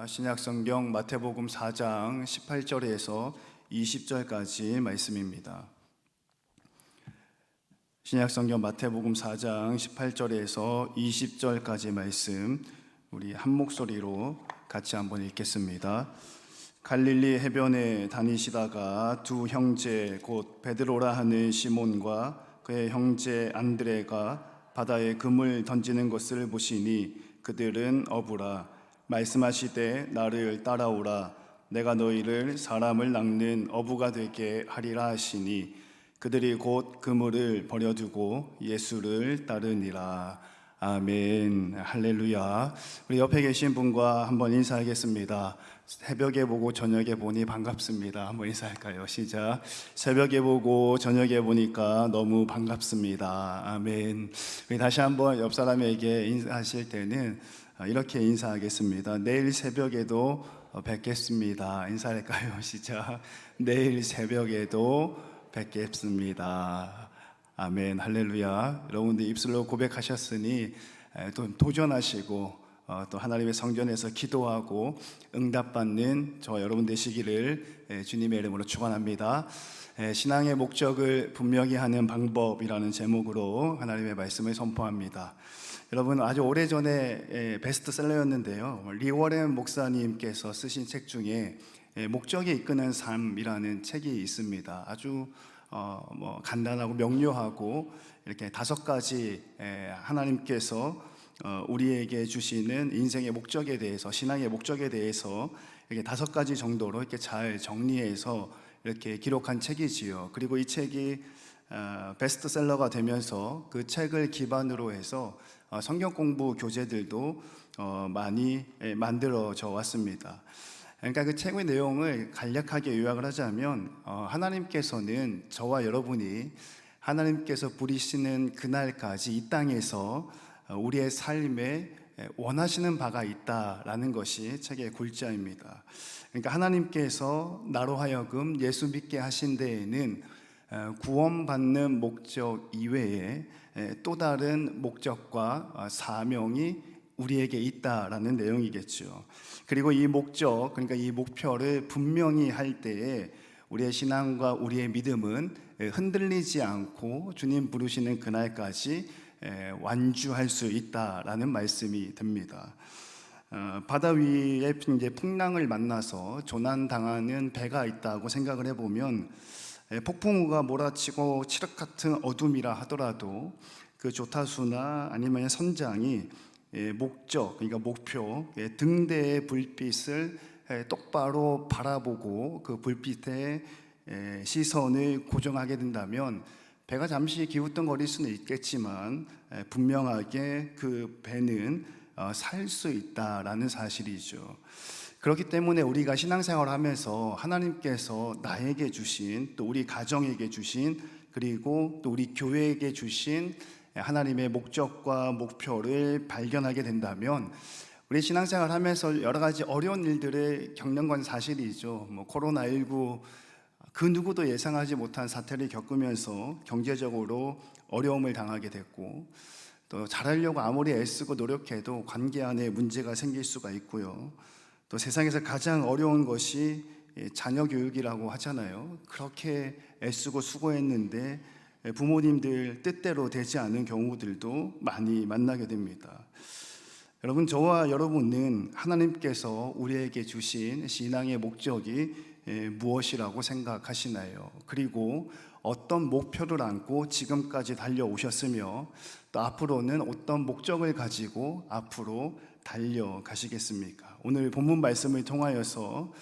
신약성경 마태복음 4장 18절에서 20절까지 말씀입니다. 신약성경 마태복음 4장 18절에서 20절까지 말씀 우리 한 목소리로 같이 한번 읽겠습니다. 갈릴리 해변에 다니시다가 두 형제 곧 베드로라 하는 시몬과 그의 형제 안드레가 바다에 금을 던지는 것을 보시니 그들은 어부라. 말씀하시되 나를 따라오라. 내가 너희를 사람을 낚는 어부가 되게 하리라 하시니 그들이 곧 그물을 버려두고 예수를 따르니라. 아멘. 할렐루야. 우리 옆에 계신 분과 한번 인사하겠습니다. 새벽에 보고 저녁에 보니 반갑습니다. 한번 인사할까요? 시작. 새벽에 보고 저녁에 보니까 너무 반갑습니다. 아멘. 우리 다시 한번 옆 사람에게 인사하실 때는 이렇게 인사하겠습니다. 내일 새벽에도 뵙겠습니다. 인사할까요? 시작. 내일 새벽에도 뵙겠습니다. 아멘. 할렐루야. 여러분들 입술로 고백하셨으니 또 도전하시고 또 하나님의 성전에서 기도하고 응답받는 저 여러분 되시기를 주님의 이름으로 축원합니다. 신앙의 목적을 분명히 하는 방법이라는 제목으로 하나님의 말씀을 선포합니다. 여러분, 아주 오래전에 베스트셀러였는데요, 리워렌 목사님께서 쓰신 책 중에 목적에 이끄는 삶이라는 책이 있습니다. 아주 간단하고 명료하고 이렇게 5가지 하나님께서 우리에게 주시는 인생의 목적에 대해서, 신앙의 목적에 대해서 이렇게 5가지 정도로 이렇게 잘 정리해서 이렇게 기록한 책이지요. 그리고 이 책이 베스트셀러가 되면서 그 책을 기반으로 해서 성경 공부 교재들도 많이 만들어져 왔습니다. 그러니까 그 책의 내용을 간략하게 요약을 하자면 하나님께서는 저와 여러분이 하나님께서 부리시는 그날까지 이 땅에서 우리의 삶에 원하시는 바가 있다라는 것이 책의 골자입니다. 그러니까 하나님께서 나로 하여금 예수 믿게 하신 데에는 구원받는 목적 이외에 또 다른 목적과 사명이 우리에게 있다라는 내용이겠죠. 그리고 이 목적, 그러니까 이 목표를 분명히 할 때에 우리의 신앙과 우리의 믿음은 흔들리지 않고 주님 부르시는 그날까지 완주할 수 있다라는 말씀이 됩니다. 바다 위에 이제 풍랑을 만나서 조난당하는 배가 있다고 생각을 해보면 폭풍우가 몰아치고 칠흑 같은 어둠이라 하더라도 그 조타수나 아니면 선장이 목적, 그러니까 목표, 등대의 불빛을 똑바로 바라보고 그 불빛에 시선을 고정하게 된다면 배가 잠시 기우뚱거릴 수는 있겠지만 분명하게 그 배는 살 수 있다라는 사실이죠. 그렇기 때문에 우리가 신앙생활을 하면서 하나님께서 나에게 주신, 또 우리 가정에게 주신, 그리고 또 우리 교회에게 주신 하나님의 목적과 목표를 발견하게 된다면 우리 신앙생활 하면서 여러 가지 어려운 일들을 겪는 건 사실이죠. 코로나19 그 누구도 예상하지 못한 사태를 겪으면서 경제적으로 어려움을 당하게 됐고, 또 잘하려고 아무리 애쓰고 노력해도 관계 안에 문제가 생길 수가 있고요. 또 세상에서 가장 어려운 것이 자녀 교육이라고 하잖아요. 그렇게 애쓰고 수고했는데 부모님들 뜻대로 되지 않은 경우들도 많이 만나게 됩니다. 여러분, 저와 여러분은 하나님께서 우리에게 주신 신앙의 목적이 무엇이라고 생각하시나요? 그리고 어떤 목표를 안고 지금까지 달려오셨으며 또 앞으로는 어떤 목적을 가지고 앞으로 달려가시겠습니까? 오늘 본문 말씀을 통하여서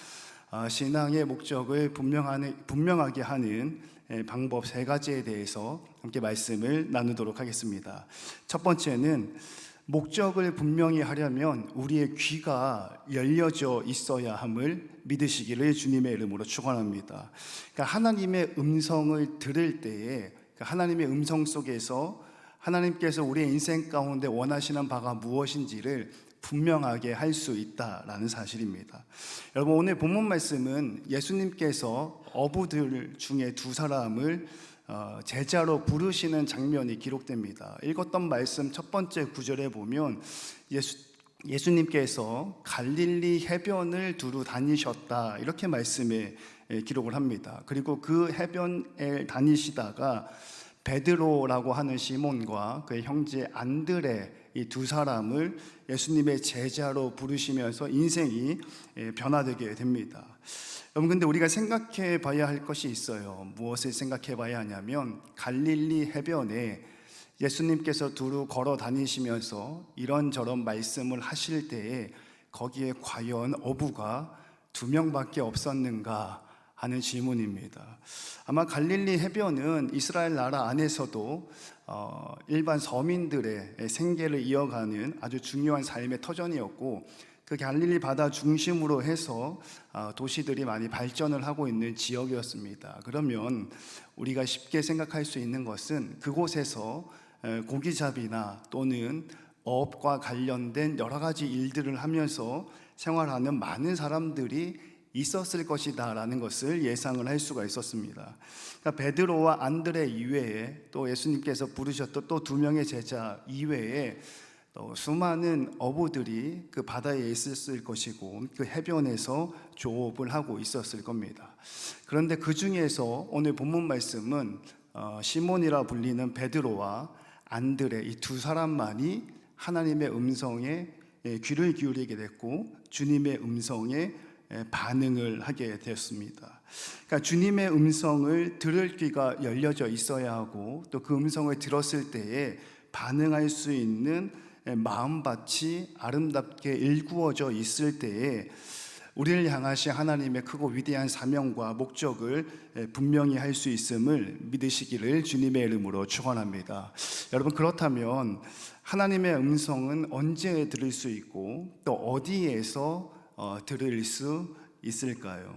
신앙의 목적을 분명하게 하는 방법 3가지에 대해서 함께 말씀을 나누도록 하겠습니다. 첫 번째는 목적을 분명히 하려면 우리의 귀가 열려져 있어야 함을 믿으시기를 주님의 이름으로 축원합니다. 그러니까 하나님의 음성을 들을 때에 하나님의 음성 속에서 하나님께서 우리의 인생 가운데 원하시는 바가 무엇인지를 분명하게 할 수 있다라는 사실입니다. 여러분, 오늘 본문 말씀은 예수님께서 어부들 중에 2사람을 제자로 부르시는 장면이 기록됩니다. 읽었던 말씀 첫 번째 구절에 보면 예수님께서 갈릴리 해변을 두루 다니셨다, 이렇게 말씀에 기록을 합니다. 그리고 그 해변에 다니시다가 베드로라고 하는 시몬과 그의 형제 안드레, 이 두 사람을 예수님의 제자로 부르시면서 인생이 변화되게 됩니다. 여러분, 근데 우리가 생각해 봐야 할 것이 있어요. 무엇을 생각해 봐야 하냐면, 갈릴리 해변에 예수님께서 두루 걸어 다니시면서 이런저런 말씀을 하실 때에 거기에 과연 어부가 2명밖에 없었는가 하는 질문입니다. 아마 갈릴리 해변은 이스라엘 나라 안에서도 일반 서민들의 생계를 이어가는 아주 중요한 삶의 터전이었고, 그 갈릴리 바다 중심으로 해서 도시들이 많이 발전을 하고 있는 지역이었습니다. 그러면 우리가 쉽게 생각할 수 있는 것은 그곳에서 고기잡이나 또는 어업과 관련된 여러 가지 일들을 하면서 생활하는 많은 사람들이 있었을 것이다 라는 것을 예상을 할 수가 있었습니다. 그러니까 베드로와 안드레 이외에, 또 예수님께서 부르셨던 또 2명의 제자 이외에 수많은 어부들이 그 바다에 있었을 것이고, 그 해변에서 조업을 하고 있었을 겁니다. 그런데 그 중에서 오늘 본문 말씀은 시몬이라 불리는 베드로와 안드레, 이 2사람만이 하나님의 음성에 귀를 기울이게 됐고, 주님의 음성에 반응을 하게 되었습니다. 그러니까 주님의 음성을 들을 귀가 열려져 있어야 하고, 또 그 음성을 들었을 때에 반응할 수 있는 마음밭이 아름답게 일구어져 있을 때에 우리를 향하신 하나님의 크고 위대한 사명과 목적을 분명히 할 수 있음을 믿으시기를 주님의 이름으로 축원합니다. 여러분, 그렇다면 하나님의 음성은 언제 들을 수 있고 또 어디에서 들을 수 있을까요?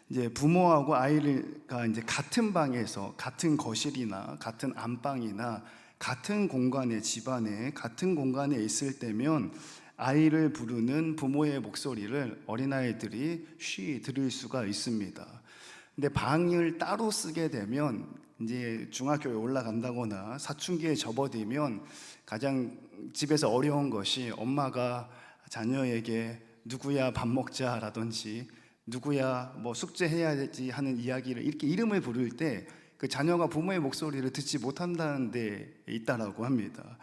이제 부모하고 아이가 이제 같은 방에서, 같은 거실이나 같은 안방이나 같은 공간에, 집안에 같은 공간에 있을 때면 아이를 부르는 부모의 목소리를 어린아이들이 쉬이 들을 수가 있습니다. 근데 방을 따로 쓰게 되면, 이제 중학교에 올라간다거나 사춘기에 접어들면 가장 집에서 어려운 것이 엄마가 자녀에게 누구야 밥 먹자라든지 누구야 뭐 숙제해야지 하는 이야기를 이렇게 이름을 부를 때 그 자녀가 부모의 목소리를 듣지 못한다는 데 있다라고 합니다.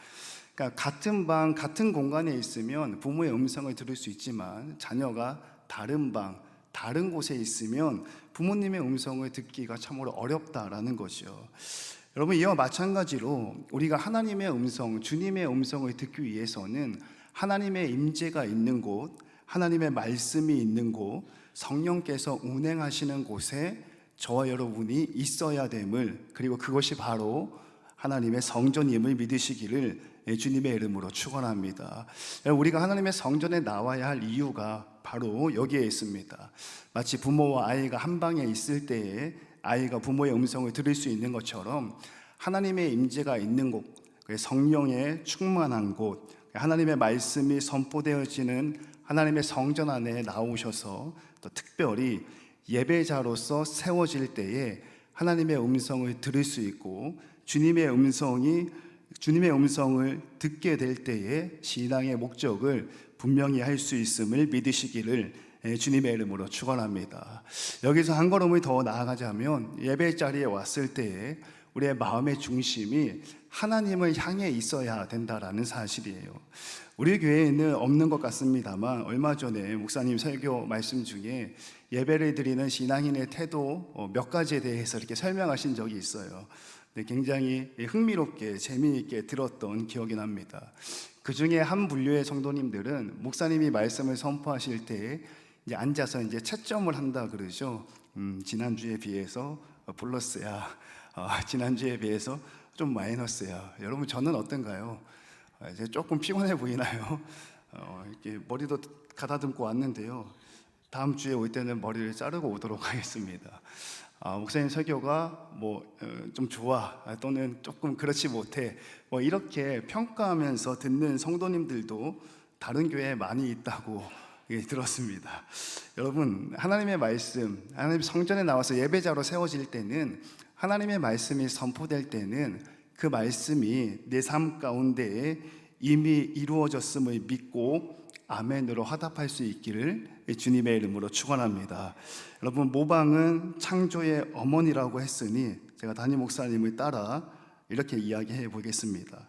그러니까 같은 방, 같은 공간에 있으면 부모의 음성을 들을 수 있지만, 자녀가 다른 방, 다른 곳에 있으면 부모님의 음성을 듣기가 참으로 어렵다라는 거죠. 여러분, 이와 마찬가지로 우리가 하나님의 음성, 주님의 음성을 듣기 위해서는 하나님의 임재가 있는 곳, 하나님의 말씀이 있는 곳, 성령께서 운행하시는 곳에 저와 여러분이 있어야 됨을, 그리고 그것이 바로 하나님의 성전임을 믿으시기를 주님의 이름으로 축원합니다. 우리가 하나님의 성전에 나와야 할 이유가 바로 여기에 있습니다. 마치 부모와 아이가 한 방에 있을 때에 아이가 부모의 음성을 들을 수 있는 것처럼, 하나님의 임재가 있는 곳, 성령의 충만한 곳, 하나님의 말씀이 선포되어지는 하나님의 성전 안에 나오셔서 또 특별히 예배자로서 세워질 때에 하나님의 음성을 들을 수 있고, 주님의 음성을 듣게 될 때에 신앙의 목적을 분명히 할 수 있음을 믿으시기를 주님의 이름으로 축원합니다. 여기서 한 걸음을 더 나아가자면, 예배 자리에 왔을 때에 우리의 마음의 중심이 하나님을 향해 있어야 된다라는 사실이에요. 우리 교회에는 없는 것 같습니다만, 얼마 전에 목사님 설교 말씀 중에 예배를 드리는 신앙인의 태도 몇 가지에 대해서 이렇게 설명하신 적이 있어요. 굉장히 흥미롭게 재미있게 들었던 기억이 납니다. 그 중에 한 분류의 성도님들은 목사님이 말씀을 선포하실 때 이제 앉아서 이제 채점을 한다 그러죠. 지난주에 비해서 플러스야, 지난주에 비해서 좀 마이너스야. 여러분, 저는 어떤가요? 이제 조금 피곤해 보이나요? 이렇게 머리도 가다듬고 왔는데요. 다음 주에 올 때는 머리를 자르고 오도록 하겠습니다. 목사님 설교가 좀 좋아, 또는 조금 그렇지 못해, 이렇게 평가하면서 듣는 성도님들도 다른 교회에 많이 있다고 들었습니다. 여러분, 하나님의 말씀, 하나님 성전에 나와서 예배자로 세워질 때는, 하나님의 말씀이 선포될 때는 그 말씀이 내 삶 가운데에 이미 이루어졌음을 믿고 아멘으로 화답할 수 있기를 주님의 이름으로 축원합니다. 여러분, 모방은 창조의 어머니라고 했으니 제가 담임 목사님을 따라 이렇게 이야기해 보겠습니다.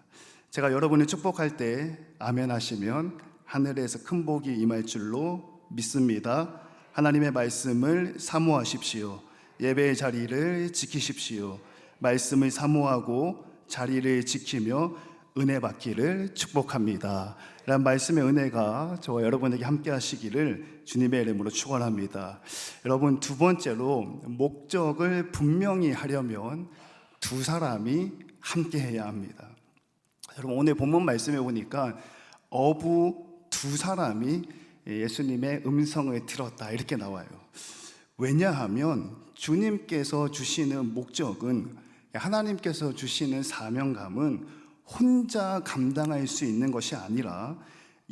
제가 여러분을 축복할 때 아멘 하시면 하늘에서 큰 복이 임할 줄로 믿습니다. 하나님의 말씀을 사모하십시오. 예배의 자리를 지키십시오. 말씀을 사모하고 자리를 지키며 은혜 받기를 축복합니다. 이런 말씀의 은혜가 저와 여러분에게 함께 하시기를 주님의 이름으로 축원합니다. 여러분, 두 번째로 목적을 분명히 하려면 두 사람이 함께 해야 합니다. 여러분, 오늘 본문 말씀에 보니까 어부 두 사람이 예수님의 음성을 들었다 이렇게 나와요. 왜냐하면 주님께서 주시는 목적은, 하나님께서 주시는 사명감은 혼자 감당할 수 있는 것이 아니라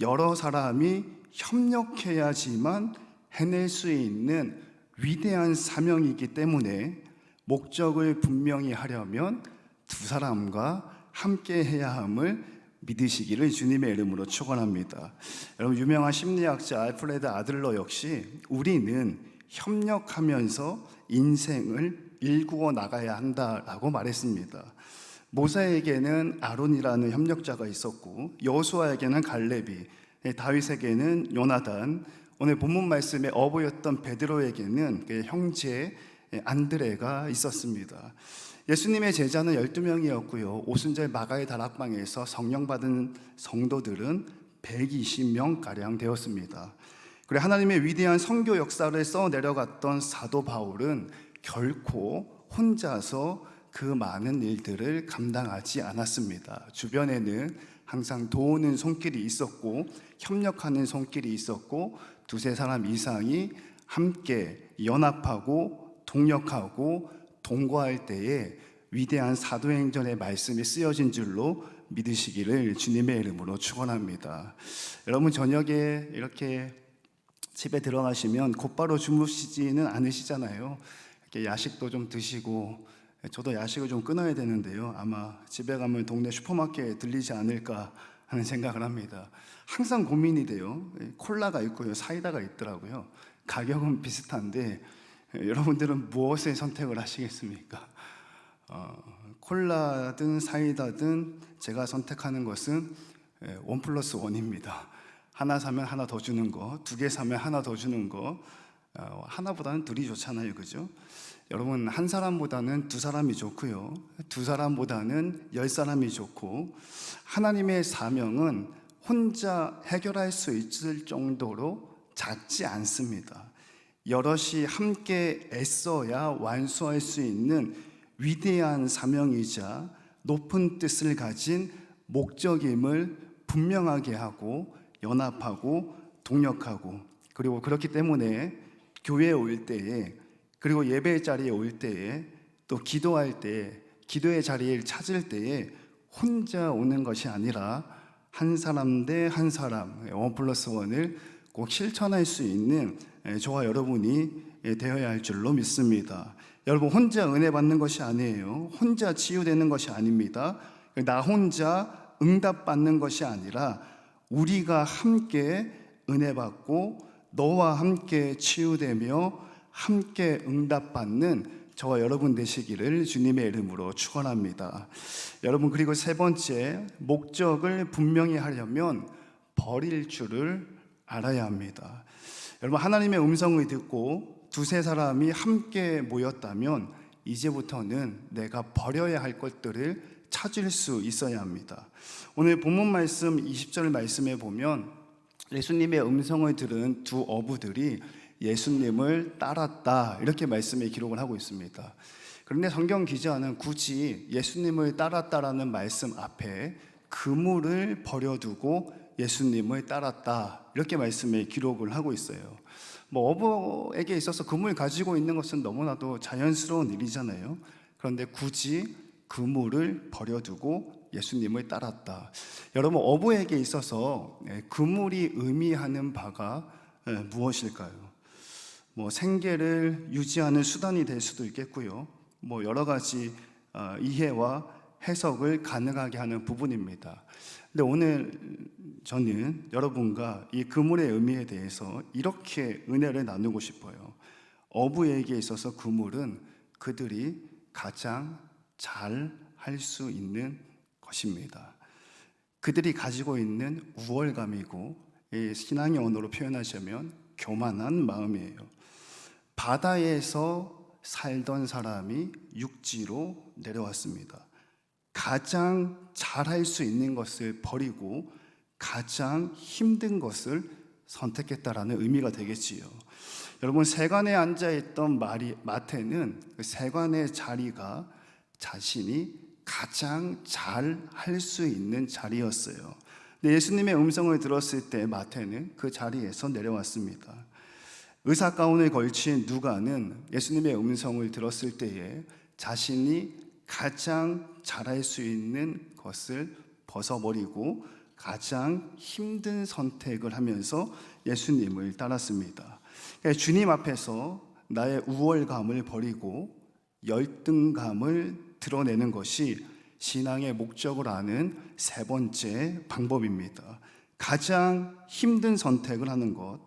여러 사람이 협력해야지만 해낼 수 있는 위대한 사명이기 때문에 목적을 분명히 하려면 두 사람과 함께 해야 함을 믿으시기를 주님의 이름으로 축원합니다. 여러분, 유명한 심리학자 알프레드 아들러 역시 우리는 협력하면서 인생을 일구어 나가야 한다라고 말했습니다. 모세에게는 아론이라는 협력자가 있었고, 여호수아에게는 갈렙이, 다윗에게는 요나단, 오늘 본문 말씀의 어부였던 베드로에게는 그의 형제 안드레가 있었습니다. 예수님의 제자는 12명이었고요. 오순절 마가의 다락방에서 성령 받은 성도들은 120명가량 되었습니다. 그리고 하나님의 위대한 선교 역사를 써 내려갔던 사도 바울은 결코 혼자서 그 많은 일들을 감당하지 않았습니다. 주변에는 항상 도우는 손길이 있었고 협력하는 손길이 있었고 두세 사람 이상이 함께 연합하고 동력하고 동거할 때에 위대한 사도행전의 말씀이 쓰여진 줄로 믿으시기를 주님의 이름으로 축원합니다. 여러분, 저녁에 이렇게 집에 들어가시면 곧바로 주무시지는 않으시잖아요. 이렇게 야식도 좀 드시고, 저도 야식을 좀 끊어야 되는데요. 아마 집에 가면 동네 슈퍼마켓에 들리지 않을까 하는 생각을 합니다. 항상 고민이 돼요. 콜라가 있고요, 사이다가 있더라고요. 가격은 비슷한데 여러분들은 무엇을 선택을 하시겠습니까? 콜라든 사이다든 제가 선택하는 것은 1+1입니다. 하나 사면 하나 더 주는 거, 두 개 사면 하나 더 주는 거, 하나보다는 둘이 좋잖아요, 그죠? 여러분, 한 사람보다는 두 사람이 좋고요, 두 사람보다는 10사람이 좋고, 하나님의 사명은 혼자 해결할 수 있을 정도로 작지 않습니다. 여럿이 함께 애써야 완수할 수 있는 위대한 사명이자 높은 뜻을 가진 목적임을 분명하게 하고 연합하고 동력하고, 그리고 그렇기 때문에 교회에 올 때에, 그리고 예배의 자리에 올 때에, 또 기도할 때, 기도의 자리를 찾을 때에 혼자 오는 것이 아니라 한 사람 대 한 사람, 1+1을 꼭 실천할 수 있는 저와 여러분이 되어야 할 줄로 믿습니다. 여러분, 혼자 은혜 받는 것이 아니에요. 혼자 치유되는 것이 아닙니다. 나 혼자 응답 받는 것이 아니라 우리가 함께 은혜 받고 너와 함께 치유되며 함께 응답 받는 저와 여러분 되시기를 주님의 이름으로 축원합니다. 여러분, 그리고 세 번째, 목적을 분명히 하려면 버릴 줄을 알아야 합니다. 여러분, 하나님의 음성을 듣고 두세 사람이 함께 모였다면 이제부터는 내가 버려야 할 것들을 찾을 수 있어야 합니다. 오늘 본문 말씀 20절 말씀에 보면 예수님의 음성을 들은 두 어부들이 예수님을 따랐다 이렇게 말씀에 기록을 하고 있습니다. 그런데 성경 기자는 굳이 예수님을 따랐다라는 말씀 앞에 그물을 버려두고 예수님을 따랐다 이렇게 말씀에 기록을 하고 있어요. 어부에게 있어서 그물 가지고 있는 것은 너무나도 자연스러운 일이잖아요. 그런데 굳이 그물을 버려두고 예수님을 따랐다. 여러분, 어부에게 있어서 그물이 의미하는 바가 무엇일까요? 생계를 유지하는 수단이 될 수도 있겠고요. 여러 가지 이해와 해석을 가능하게 하는 부분입니다. 근데 오늘 저는 여러분과 이 그물의 의미에 대해서 이렇게 은혜를 나누고 싶어요. 어부에게 있어서 그물은 그들이 가장 잘 할 수 있는 것입니다. 그들이 가지고 있는 우월감이고, 신앙의 언어로 표현하자면 교만한 마음이에요. 바다에서 살던 사람이 육지로 내려왔습니다. 가장 잘할 수 있는 것을 버리고 가장 힘든 것을 선택했다라는 의미가 되겠지요. 여러분, 세관에 앉아있던 마태는 그 세관의 자리가 자신이 가장 잘 할 수 있는 자리였어요. 근데 예수님의 음성을 들었을 때 마태는 그 자리에서 내려왔습니다. 의사 가운을 걸친 누가는 예수님의 음성을 들었을 때에 자신이 가장 잘할 수 있는 것을 벗어버리고 가장 힘든 선택을 하면서 예수님을 따랐습니다. 그러니까 주님 앞에서 나의 우월감을 버리고 열등감을 드러내는 것이 신앙의 목적을 아는 세 번째 방법입니다. 가장 힘든 선택을 하는 것,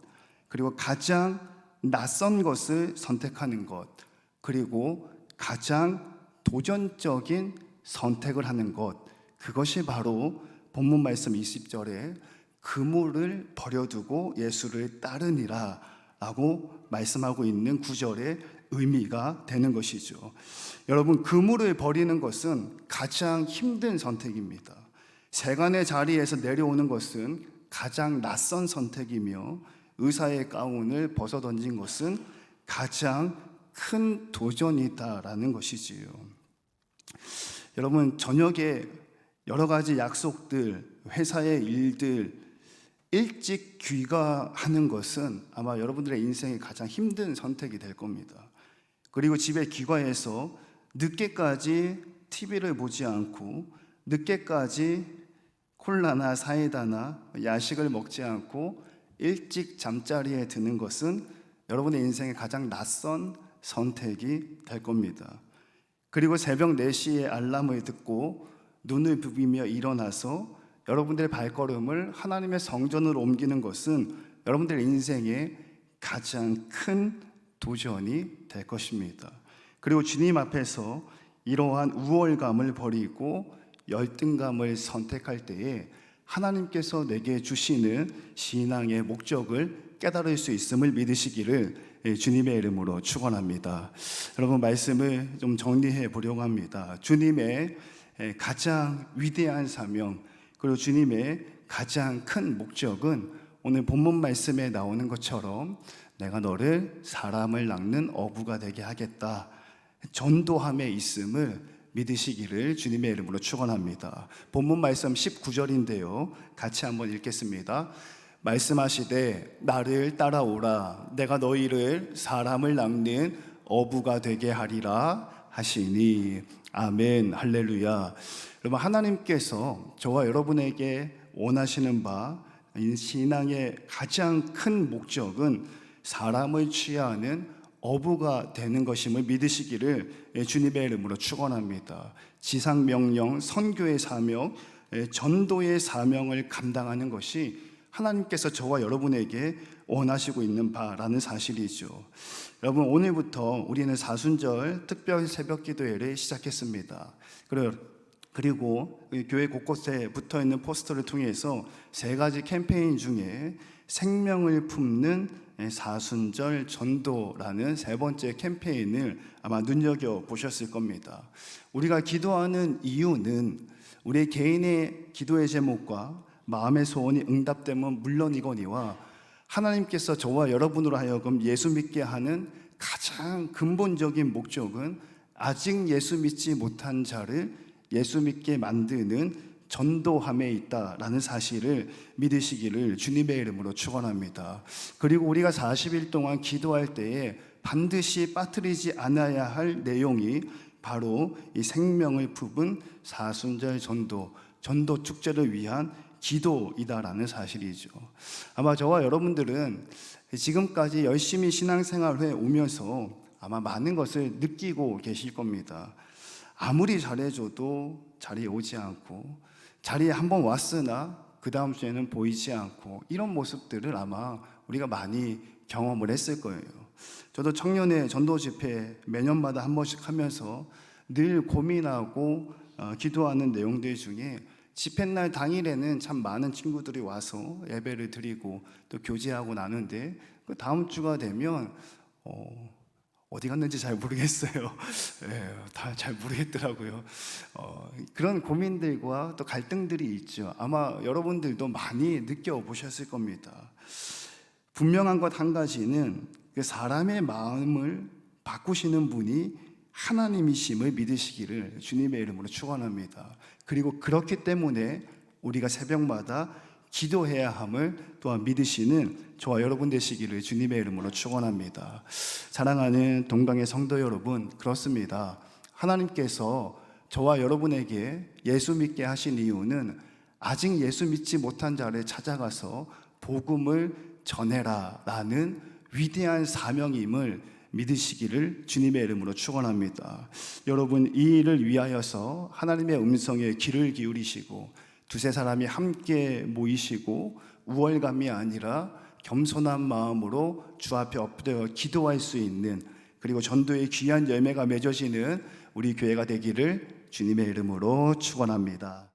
그리고 가장 낯선 것을 선택하는 것, 그리고 가장 도전적인 선택을 하는 것, 그것이 바로 본문 말씀 20절에 그물을 버려두고 예수를 따르니라 라고 말씀하고 있는 구절의 의미가 되는 것이죠. 여러분, 그물을 버리는 것은 가장 힘든 선택입니다. 세간의 자리에서 내려오는 것은 가장 낯선 선택이며, 의사의 가운을 벗어던진 것은 가장 큰 도전이다라는 것이지요. 여러분, 저녁에 여러 가지 약속들, 회사의 일들, 일찍 귀가하는 것은 아마 여러분들의 인생의 가장 힘든 선택이 될 겁니다. 그리고 집에 귀가해서 늦게까지 TV를 보지 않고, 늦게까지 콜라나 사이다나 야식을 먹지 않고 일찍 잠자리에 드는 것은 여러분의 인생의 가장 낯선 선택이 될 겁니다. 그리고 새벽 4시에 알람을 듣고 눈을 부비며 일어나서 여러분들의 발걸음을 하나님의 성전으로 옮기는 것은 여러분들의 인생의 가장 큰 도전이 될 것입니다. 그리고 주님 앞에서 이러한 우월감을 버리고 열등감을 선택할 때에 하나님께서 내게 주시는 신앙의 목적을 깨달을 수 있음을 믿으시기를 주님의 이름으로 축원합니다. 여러분, 말씀을 좀 정리해 보려고 합니다. 주님의 가장 위대한 사명, 그리고 주님의 가장 큰 목적은 오늘 본문 말씀에 나오는 것처럼 내가 너를 사람을 낚는 어부가 되게 하겠다, 전도함에 있음을 믿으시기를 주님의 이름으로 축원합니다. 본문 말씀 19절인데요. 같이 한번 읽겠습니다. 말씀하시되 나를 따라오라, 내가 너희를 사람을 낚는 어부가 되게 하리라 하시니. 아멘, 할렐루야. 여러분, 하나님께서 저와 여러분에게 원하시는 바, 신앙의 가장 큰 목적은 사람을 취하는 어부가 되는 것임을 믿으시기를 주님의 이름으로 축원합니다. 지상명령, 선교의 사명, 전도의 사명을 감당하는 것이 하나님께서 저와 여러분에게 원하시고 있는 바라는 사실이죠. 여러분, 오늘부터 우리는 사순절 특별 새벽 기도회를 시작했습니다. 그리고 교회 곳곳에 붙어있는 포스터를 통해서 3가지 캠페인 중에 생명을 품는 사순절 전도라는 3번째 캠페인을 아마 눈여겨보셨을 겁니다. 우리가 기도하는 이유는 우리 개인의 기도의 제목과 마음의 소원이 응답되면 물론이거니와 하나님께서 저와 여러분으로 하여금 예수 믿게 하는 가장 근본적인 목적은 아직 예수 믿지 못한 자를 예수 믿게 만드는 전도함에 있다라는 사실을 믿으시기를 주님의 이름으로 축원합니다. 그리고 우리가 40일 동안 기도할 때에 반드시 빠뜨리지 않아야 할 내용이 바로 이 생명을 품은 사순절 전도 축제를 위한 기도이다라는 사실이죠. 아마 저와 여러분들은 지금까지 열심히 신앙생활에 오면서 아마 많은 것을 느끼고 계실 겁니다. 아무리 잘해줘도 자리에 오지 않고, 자리에 한번 왔으나 그 다음 주에는 보이지 않고, 이런 모습들을 아마 우리가 많이 경험을 했을 거예요. 저도 청년의 전도 집회 매년마다 한 번씩 하면서 늘 고민하고 기도하는 내용들 중에, 집회날 당일에는 참 많은 친구들이 와서 예배를 드리고 또 교제하고 나는데, 그 다음 주가 되면 어디 갔는지 잘 모르겠어요. 예, 다 잘 모르겠더라고요. 그런 고민들과 또 갈등들이 있죠. 아마 여러분들도 많이 느껴보셨을 겁니다. 분명한 것 한 가지는, 그 사람의 마음을 바꾸시는 분이 하나님이심을 믿으시기를 주님의 이름으로 축원합니다. 그리고 그렇기 때문에 우리가 새벽마다 기도해야 함을 또한 믿으시는 저와 여러분 되시기를 주님의 이름으로 축원합니다. 사랑하는 동강의 성도 여러분, 그렇습니다. 하나님께서 저와 여러분에게 예수 믿게 하신 이유는, 아직 예수 믿지 못한 자를 찾아가서 복음을 전해라 라는 위대한 사명임을 믿으시기를 주님의 이름으로 축원합니다. 여러분, 이 일을 위하여서 하나님의 음성에 귀를 기울이시고 두세 사람이 함께 모이시고 우월감이 아니라 겸손한 마음으로 주 앞에 엎드려 기도할 수 있는, 그리고 전도의 귀한 열매가 맺어지는 우리 교회가 되기를 주님의 이름으로 축원합니다.